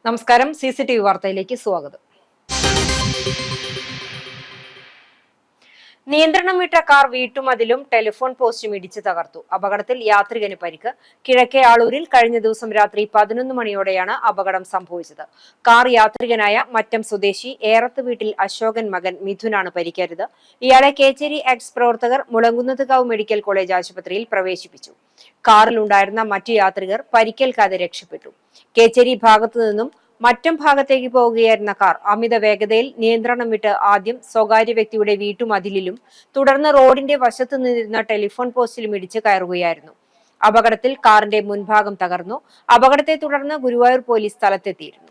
നമസ്കാരം. CCTV വാർത്തയിലേക്ക് സ്വാഗതം. നിയന്ത്രണം വിട്ട കാർ വീട്ടുമതിലും ടെലിഫോൺ പോസ്റ്റും ഇടിച്ചു തകർത്തു. അപകടത്തിൽ യാത്രികന് പരിക്ക്. കിഴക്കേ ആളൂരിൽ കഴിഞ്ഞ ദിവസം രാത്രി 11 മണിയോടെയാണ് അപകടം സംഭവിച്ചത്. കാർ യാത്രികനായ മറ്റം സ്വദേശി ഏറത്ത് വീട്ടിൽ അശോകൻ മകൻ മിഥുനാണ് പരിക്കേറ്റത്. ഇയാളെ കേച്ചേരി എക്സ് പ്രവർത്തകർ മുളങ്കുന്നത്തുകാവ് മെഡിക്കൽ കോളേജ് ആശുപത്രിയിൽ പ്രവേശിപ്പിച്ചു. കാറിലുണ്ടായിരുന്ന മറ്റു യാത്രികർ പരിക്കേൽക്കാതെ രക്ഷപ്പെട്ടു. കേച്ചേരി ഭാഗത്തു നിന്നും മറ്റം ഭാഗത്തേക്ക് പോവുകയായിരുന്ന കാർ അമിത വേഗതയിൽ നിയന്ത്രണം വിട്ട് ആദ്യം സ്വകാര്യ വ്യക്തിയുടെ വീട്ടുമതിലിലും തുടർന്ന് റോഡിന്റെ വശത്തു നിന്നിരുന്ന ടെലിഫോൺ പോസ്റ്റിലും ഇടിച്ചു കയറുകയായിരുന്നു. അപകടത്തിൽ കാറിന്റെ മുൻഭാഗം തകർന്നു. അപകടത്തെ തുടർന്ന് ഗുരുവായൂർ പോലീസ് സ്ഥലത്തെത്തിയിരുന്നു.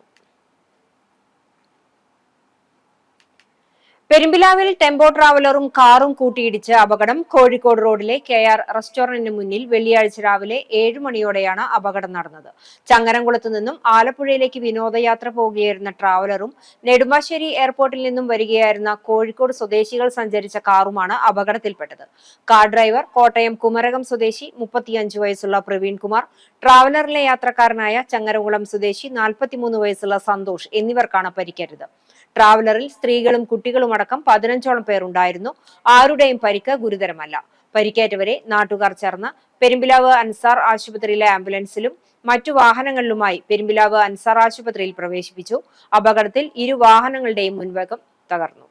പെരുമ്പിലാവിൽ ടെമ്പോ ട്രാവലറും കാറും കൂട്ടിയിടിച്ച് അപകടം. കോഴിക്കോട് റോഡിലെ KR റെസ്റ്റോറന്റിന് മുന്നിൽ വെള്ളിയാഴ്ച രാവിലെ 7 മണിയോടെയാണ് അപകടം നടന്നത്. ചങ്ങരംകുളത്തു നിന്നും ആലപ്പുഴയിലേക്ക് വിനോദയാത്ര പോവുകയായിരുന്ന ട്രാവലറും നെടുമ്പാശ്ശേരി എയർപോർട്ടിൽ നിന്നും വരികയായിരുന്ന കോഴിക്കോട് സ്വദേശികൾ സഞ്ചരിച്ച കാറുമാണ് അപകടത്തിൽപ്പെട്ടത്. കാർ ഡ്രൈവർ കോട്ടയം കുമരകം സ്വദേശി 35 വയസ്സുള്ള പ്രവീൺ കുമാർ, ട്രാവലറിലെ യാത്രക്കാരനായ ചങ്ങരംകുളം സ്വദേശി 43 വയസ്സുള്ള സന്തോഷ് എന്നിവർക്കാണ് പരിക്കേറ്റത്. ട്രാവലറിൽ സ്ത്രീകളും കുട്ടികളും അടക്കം 15ഓളം പേർ ഉണ്ടായിരുന്നു. ആരുടെയും പരിക്ക് ഗുരുതരമല്ല. പരിക്കേറ്റവരെ നാട്ടുകാർ ചേർന്ന് പെരുമ്പിലാവ് അൻസാർ ആശുപത്രിയിലെ ആംബുലൻസിലും മറ്റു വാഹനങ്ങളിലുമായി പെരുമ്പിലാവ് അൻസാർ ആശുപത്രിയിൽ പ്രവേശിപ്പിച്ചു. അപകടത്തിൽ 2 വാഹനങ്ങളുടെയും മുൻഭാഗം തകർന്നു.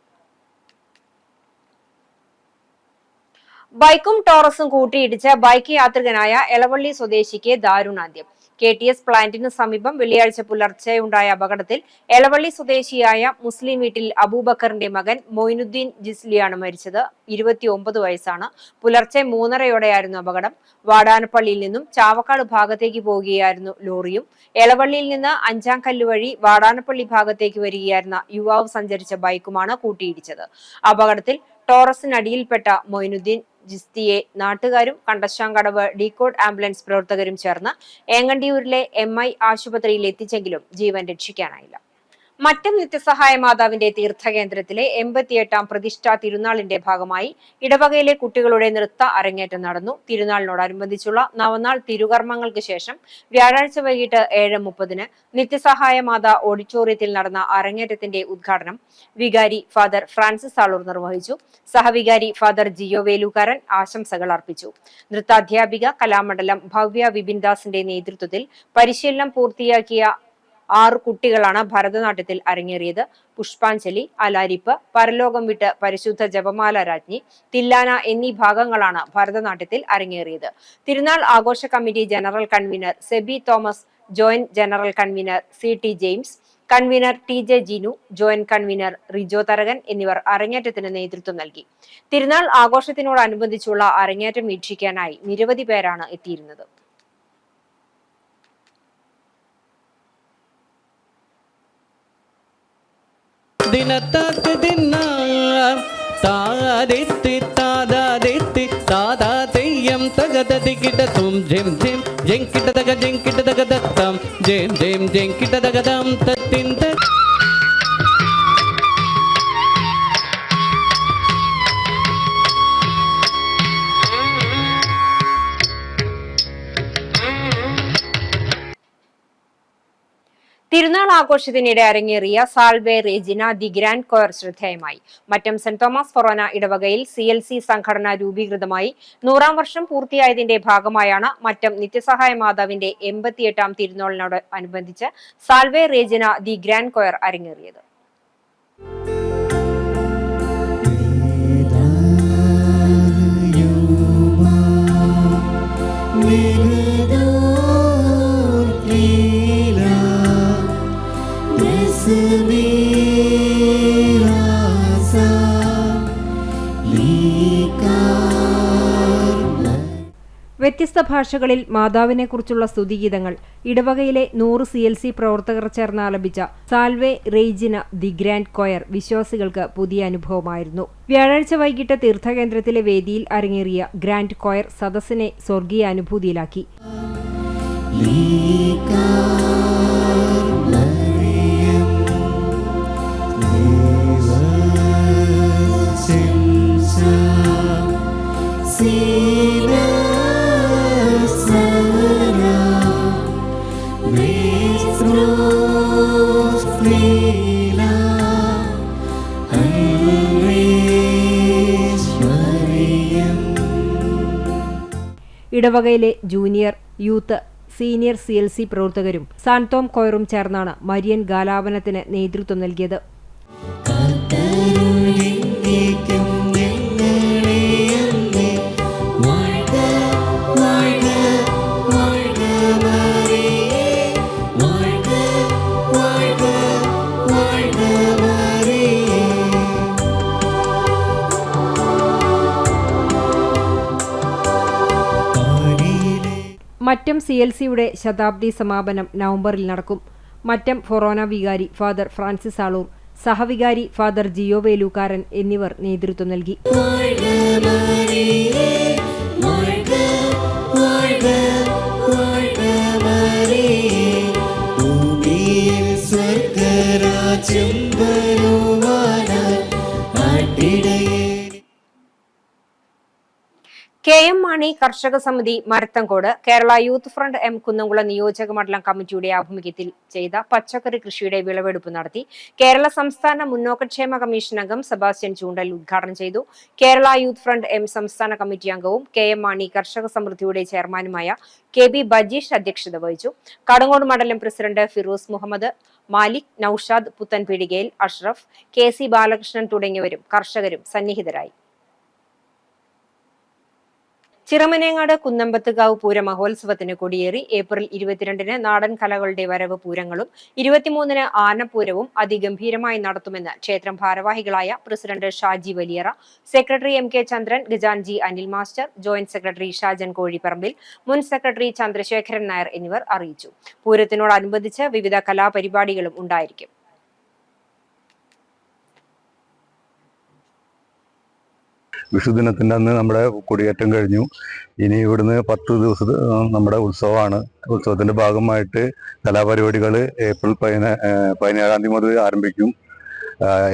ബൈക്കും ടോറസും കൂട്ടിയിടിച്ച് ബൈക്ക് യാത്രികനായ എളവള്ളി സ്വദേശിക്ക് ദാരുണാന്ത്യം. KTS പ്ലാന്റിന് സമീപം വെള്ളിയാഴ്ച പുലർച്ചെയുണ്ടായ അപകടത്തിൽ എളവള്ളി സ്വദേശിയായ മുസ്ലിം വീട്ടിൽ അബൂബക്കറിന്റെ മകൻ മൊയിനുദ്ദീൻ ജിസ്ലിയാണ് മരിച്ചത്. 29 വയസ്സാണ്. പുലർച്ചെ 3:30യോടെയായിരുന്നു അപകടം. വാടാനപ്പള്ളിയിൽ നിന്നും ചാവക്കാട് ഭാഗത്തേക്ക് പോവുകയായിരുന്നു ലോറിയും എളവള്ളിയിൽ നിന്ന് അഞ്ചാംകല്ല് വഴി വാടാനപ്പള്ളി ഭാഗത്തേക്ക് വരികയായിരുന്ന യുവാവ് സഞ്ചരിച്ച ബൈക്കുമാണ് കൂട്ടിയിടിച്ചത്. അപകടത്തിൽ ടോറസിനടിയിൽപ്പെട്ട മൊയിനുദ്ദീൻ ജിസ്തിയെ നാട്ടുകാരും കണ്ടശാങ്കടവ് ഡീകോഡ് ആംബുലൻസ് പ്രവർത്തകരും ചേർന്ന് ഏങ്ങണ്ടിയൂരിലെ MI ആശുപത്രിയിൽ എത്തിച്ചെങ്കിലും ജീവൻ രക്ഷിക്കാനായില്ല. മറ്റം നിത്യസഹായ മാതാവിന്റെ തീർത്ഥകേന്ദ്രത്തിലെ 88ാം പ്രതിഷ്ഠാ തിരുനാളിന്റെ ഭാഗമായി ഇടവകയിലെ കുട്ടികളുടെ നൃത്ത അരങ്ങേറ്റം നടന്നു. തിരുനാളിനോടനുബന്ധിച്ചുള്ള നവനാൾ തിരുകർമ്മങ്ങൾക്ക് ശേഷം വ്യാഴാഴ്ച വൈകിട്ട് 7:30 നിത്യസഹായ മാതാ ഓഡിറ്റോറിയത്തിൽ നടന്ന അരങ്ങേറ്റത്തിന്റെ ഉദ്ഘാടനം വികാരി ഫാദർ ഫ്രാൻസിസ് ആളൂർ നിർവഹിച്ചു. സഹവികാരി ഫാദർ ജിയോ വേലുകാരൻ ആശംസകൾ അർപ്പിച്ചു. നൃത്താധ്യാപിക കലാമണ്ഡലം ഭവ്യ വിപിൻദാസിന്റെ നേതൃത്വത്തിൽ പരിശീലനം പൂർത്തിയാക്കിയ 6 കുട്ടികളാണ് ഭരതനാട്യത്തിൽ അരങ്ങേറിയത്. പുഷ്പാഞ്ജലി, അലാരിപ്പ്, പരലോകം വിട്ട് പരിശുദ്ധ ജപമാല രാജ്ഞി, തില്ലാന എന്നീ ഭാഗങ്ങളാണ് ഭരതനാട്യത്തിൽ അരങ്ങേറിയത്. തിരുനാൾ ആഘോഷ committee general convener SEBI Thomas, joint general convener CT James, convener TJ Jinu, joint convener Rijo Tharakan എന്നിവർ അരങ്ങേറ്റത്തിന് നേതൃത്വം നൽകി. തിരുനാൾ ആഘോഷത്തിനോടനുബന്ധിച്ചുള്ള അരങ്ങേറ്റം വീക്ഷിക്കാനായി നിരവധി പേരാണ് എത്തിയിരുന്നത്. ദിനത്താക്ക് ദിന്ന താദിത്തി താദാദിത്തി താദാ തെയ്യം തഗത ദികിട തും ജിം ജിം ജെങ്കിട തഗ ജെങ്കിട തഗ ദത്തം ജെം ജെം ജെങ്കിട തഗദം തത്തിന്ത. തിരുനാൾ ആഘോഷത്തിനിടെ അരങ്ങേറിയ സാൽവേ റേജിന ദി ഗ്രാൻഡ് കൊയർ ശ്രദ്ധേയമായി. മറ്റം സെന്റ് തോമസ് ഫൊറോന ഇടവകയിൽ CLC സംഘടന രൂപീകൃതമായി 100ാം വർഷം പൂർത്തിയായതിന്റെ ഭാഗമായാണ് മറ്റം നിത്യസഹായ മാതാവിന്റെ 88ാം തിരുനാളിനോട് അനുബന്ധിച്ച് സാൽവേ റേജിന ദി ഗ്രാൻഡ് കൊയർ അരങ്ങേറിയത്. വ്യത്യസ്ത ഭാഷകളിൽ മാതാവിനെ കുറിച്ചുള്ള സ്തുതിഗീതങ്ങൾ ഇടവകയിലെ 100 CLC പ്രവർത്തകർ ചേർന്ന് ആലപിച്ച സാൽവേ റെയ്ജിന ദി ഗ്രാൻഡ് കൊയർ വിശ്വാസികൾക്ക് പുതിയ അനുഭവമായിരുന്നു. വ്യാഴാഴ്ച വൈകിട്ട് തീർത്ഥകേന്ദ്രത്തിലെ വേദിയിൽ അരങ്ങേറിയ ഗ്രാൻഡ് കൊയർ സദസ്സിനെ സ്വർഗീയ അനുഭൂതിയിലാക്കി. Through ഇടവകയിലെ ജൂനിയർ, യൂത്ത്, സീനിയർ CLC പ്രവർത്തകരും സാൻതോം കൊയറും ചേർന്നാണ് മരിയൻ ഗാലാപനത്തിന് നേതൃത്വം നൽകിയത്. മറ്റം CLCയുടെ ശതാബ്ദി സമാപനം നവംബറിൽ നടക്കും. മറ്റം ഫൊറോന വികാരി ഫാദർ ഫ്രാൻസിസ് ആളൂർ, സഹവികാരി ഫാദർ ജിയോ വേലൂക്കാരൻ എന്നിവർ നേതൃത്വം നൽകി. KM മാണി കർഷക സമിതി Marathamcode, Kerala youth front M Kunnamkulam നിയോജക മണ്ഡലം കമ്മിറ്റിയുടെ ആഭിമുഖ്യത്തിൽ ചെയ്ത പച്ചക്കറി കൃഷിയുടെ വിളവെടുപ്പ് നടത്തി. കേരള സംസ്ഥാന മുന്നോക്കക്ഷേമ കമ്മീഷൻ അംഗം സെബാസ്റ്റ്യൻ ചൂണ്ടൽ ഉദ്ഘാടനം ചെയ്തു. കേരള യൂത്ത് ഫ്രണ്ട് M സംസ്ഥാന കമ്മിറ്റി അംഗവും KM മാണി കർഷക സമൃദ്ധിയുടെ ചെയർമാനുമായ KB ബജീഷ് അധ്യക്ഷത വഹിച്ചു. കടങ്ങോട് മണ്ഡലം പ്രസിഡന്റ് ഫിറോസ് മുഹമ്മദ്, മാലിക്, നൌഷാദ്, പുത്തൻപീടികയിൽ അഷ്റഫ്, KC ബാലകൃഷ്ണൻ തുടങ്ങിയവരും കർഷകരും സന്നിഹിതരായി. ചിറമനേങ്ങാട് കുന്നമ്പത്തുകാവ് പൂര മഹോത്സവത്തിന് കൊടിയേറി. ഏപ്രിൽ 22-ന് നാടൻ കലകളുടെ വരവ് പൂരങ്ങളും 23-ന് ആനപ്പൂരവും അതിഗംഭീരമായി നടത്തുമെന്ന് ക്ഷേത്രം ഭാരവാഹികളായ president Shaji Valiyara, secretary MK Chandran, ഖജാൻജി Anil master, joint secretary Shajan Kozhiparambil, മുൻ സെക്രട്ടറി ചന്ദ്രശേഖരൻ നായർ എന്നിവർ അറിയിച്ചു. പൂരത്തിനോടനുബന്ധിച്ച് വിവിധ കലാപരിപാടികളും ഉണ്ടായിരിക്കും. വിഷുദിനത്തിൻ്റെ അന്ന് നമ്മുടെ കൊടിയേറ്റം കഴിഞ്ഞു. ഇനി ഇവിടുന്ന് 10 ദിവസത്തെ നമ്മുടെ ഉത്സവമാണ്. ഉത്സവത്തിൻ്റെ ഭാഗമായിട്ട് കലാപരിപാടികൾ ഏപ്രിൽ 17-ാം തീയതി മുതൽ ആരംഭിക്കും.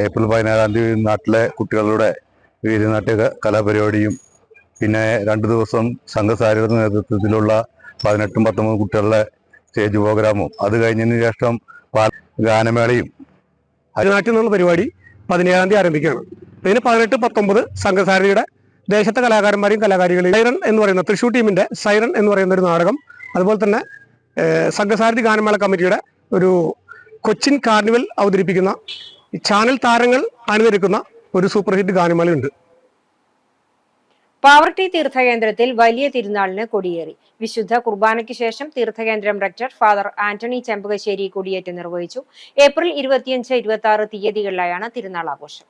ഏപ്രിൽ 17-ാം തീയതി നാട്ടിലെ കുട്ടികളുടെ വീരനാട്യ കലാപരിപാടിയും പിന്നെ 2 ദിവസം സംഘസാരിയുടെ നേതൃത്വത്തിലുള്ള 18-19 കുട്ടികളുടെ സ്റ്റേജ് പ്രോഗ്രാമും, അത് കഴിഞ്ഞതിന് ശേഷം ഗാനമേളയും നാട്ടിൽ നിന്നുള്ള പരിപാടി 17-ാം തീയതി ആരംഭിക്കുകയാണ്. ഇതിന് 18-19 സംഘസാരഥിയുടെ ദേശത്തെ കലാകാരന്മാരെയും കലാകാരികളെയും സൈറൺ എന്ന് പറയുന്ന തൃശ്ശൂർ ടീമിന്റെ സൈറൺ എന്ന് പറയുന്ന ഒരു നാടകം, അതുപോലെ തന്നെ സംഘസാരഥി ഗാനമേള കമ്മിറ്റിയുടെ ഒരു കൊച്ചിൻ കാർണിവൽ അവതരിപ്പിക്കുന്ന ചാനൽ താരങ്ങൾ അണിനിരക്കുന്ന ഒരു സൂപ്പർ ഹിറ്റ് ഗാനമേളയുണ്ട്. പാവർട്ടി തീർത്ഥകേന്ദ്രത്തിൽ വലിയ തിരുനാളിന് കൊടിയേറി. വിശുദ്ധ കുർബാനയ്ക്ക് ശേഷം തീർത്ഥകേന്ദ്രം റക്ടർ ഫാദർ ആന്റണി ചെമ്പകശ്ശേരി കൊടിയേറ്റ് നിർവഹിച്ചു. ഏപ്രിൽ 25-26 തീയതികളിലായാണ് തിരുനാൾ ആഘോഷം.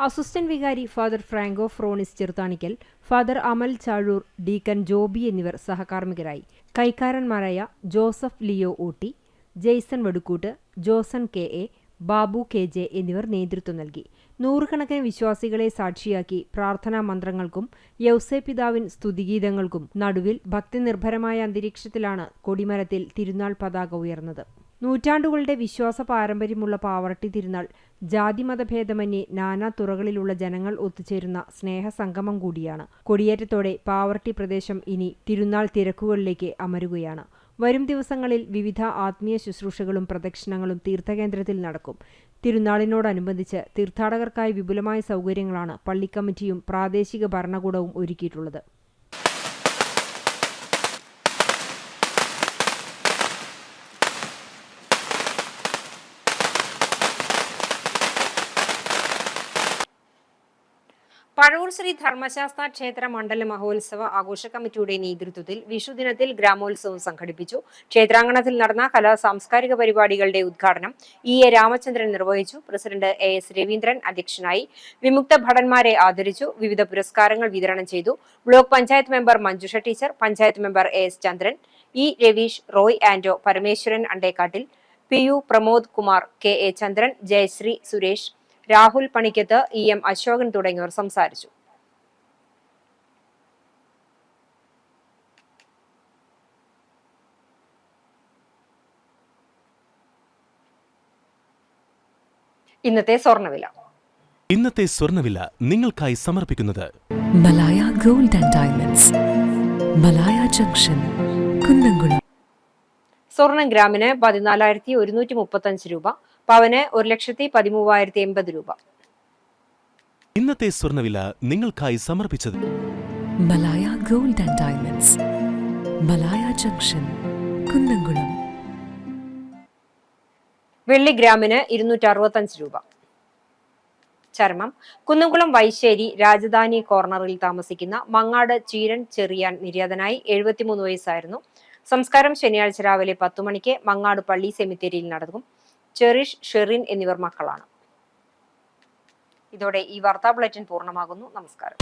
അസിസ്റ്റന്റ് വികാരി father Franco Fronis Cheruthanickal, father Amal Chazhur, deacon Joby എന്നിവർ സഹകാർമ്മികരായി. കൈക്കാരന്മാരായ ജോസഫ് ലിയോ ഊട്ടി, ജെയ്സൺ വടുക്കൂട്ട്, ജോസൺ KA, ബാബു KJ എന്നിവർ നേതൃത്വം നൽകി. നൂറുകണക്കിന് വിശ്വാസികളെ സാക്ഷിയാക്കി പ്രാർത്ഥനാ മന്ത്രങ്ങൾക്കും യൗസേപിതാവിൻ സ്തുതിഗീതങ്ങൾക്കും നടുവിൽ ഭക്തിനിർഭരമായ അന്തരീക്ഷത്തിലാണ് കൊടിമരത്തിൽ തിരുനാൾ പതാക ഉയർന്നത്. നൂറ്റാണ്ടുകളുടെ വിശ്വാസ പാരമ്പര്യമുള്ള പാവർട്ടി തിരുനാൾ ജാതിമതഭേദമന്യേ നാനാ തുറകളിലുള്ള ജനങ്ങൾ ഒത്തുചേരുന്ന സ്നേഹസംഗമം കൂടിയാണ്. കൊടിയേറ്റത്തോടെ പാവർട്ടി പ്രദേശം ഇനി തിരുനാൾ തിരക്കുകളിലേക്ക് അമരുകയാണ്. വരും ദിവസങ്ങളിൽ വിവിധ ആത്മീയ ശുശ്രൂഷകളും പ്രദക്ഷിണങ്ങളും തീർത്ഥകേന്ദ്രത്തിൽ നടക്കും. തിരുനാളിനോടനുബന്ധിച്ച് തീർത്ഥാടകർക്കായി വിപുലമായ സൗകര്യങ്ങളാണ് പള്ളിക്കമ്മിറ്റിയും പ്രാദേശിക ഭരണകൂടവും ഒരുക്കിയിട്ടുള്ളത്. പഴവൂർ ശ്രീ ധർമ്മശാസ്ത്ര ക്ഷേത്ര മണ്ഡല മഹോത്സവ ആഘോഷ കമ്മിറ്റിയുടെ നേതൃത്വത്തിൽ വിഷുദിനത്തിൽ ഗ്രാമോത്സവം സംഘടിപ്പിച്ചു. ക്ഷേത്രാങ്കണത്തിൽ നടന്ന കലാ സാംസ്കാരിക പരിപാടികളുടെ ഉദ്ഘാടനം EA രാമചന്ദ്രൻ നിർവഹിച്ചു. പ്രസിഡന്റ് AS രവീന്ദ്രൻ അധ്യക്ഷനായി. വിമുക്ത ഭടന്മാരെ ആദരിച്ചു. വിവിധ പുരസ്കാരങ്ങൾ വിതരണം ചെയ്തു. Block panchayat member Manjusha teacher, panchayat member AS Chandran, E Ravish, Roy Anto, Parameswaran Andekkattil, PU Pramod Kumar, KA Chandran, Jayasree Suresh, Rahul Panikkath, EM Ashokan തുടങ്ങിയവർ സംസാരിച്ചു. ഇന്നത്തെ സ്വർണ്ണവില നിങ്ങൾക്കായി സമർപ്പിക്കുന്നത് Malaya gold and diamonds, Malaya junction, Kunnamkulam. സ്വർണം ഗ്രാമിന് 14,135 രൂപ, പവന് 1,13,080 രൂപ. ഇന്നത്തെ സ്വർണ്ണവില നിങ്ങൾക്കായി സമർപ്പിച്ചത് Malaya gold and diamonds, Malaya junction, Kunnamkulam. വെള്ളി ഗ്രാമിന് 265 രൂപ. ചർമ്മം. കുന്നംകുളം വൈശ്ശേരി രാജധാനി കോർണറിൽ താമസിക്കുന്ന മങ്ങാട് ചീരൻ ചെറിയാൻ നിര്യാതനായി. 73 വയസ്സായിരുന്നു. സംസ്കാരം ശനിയാഴ്ച രാവിലെ 10 മണിക്ക് മങ്ങാട് പള്ളി സെമിത്തേരിയിൽ നടക്കും. ചെറിഷ്, ഷെറിൻ എന്നിവർ മക്കളാണ്. ഇതോടെ ഈ വാർത്താ ബുള്ളറ്റിൻ പൂർണ്ണമാകുന്നു. നമസ്കാരം.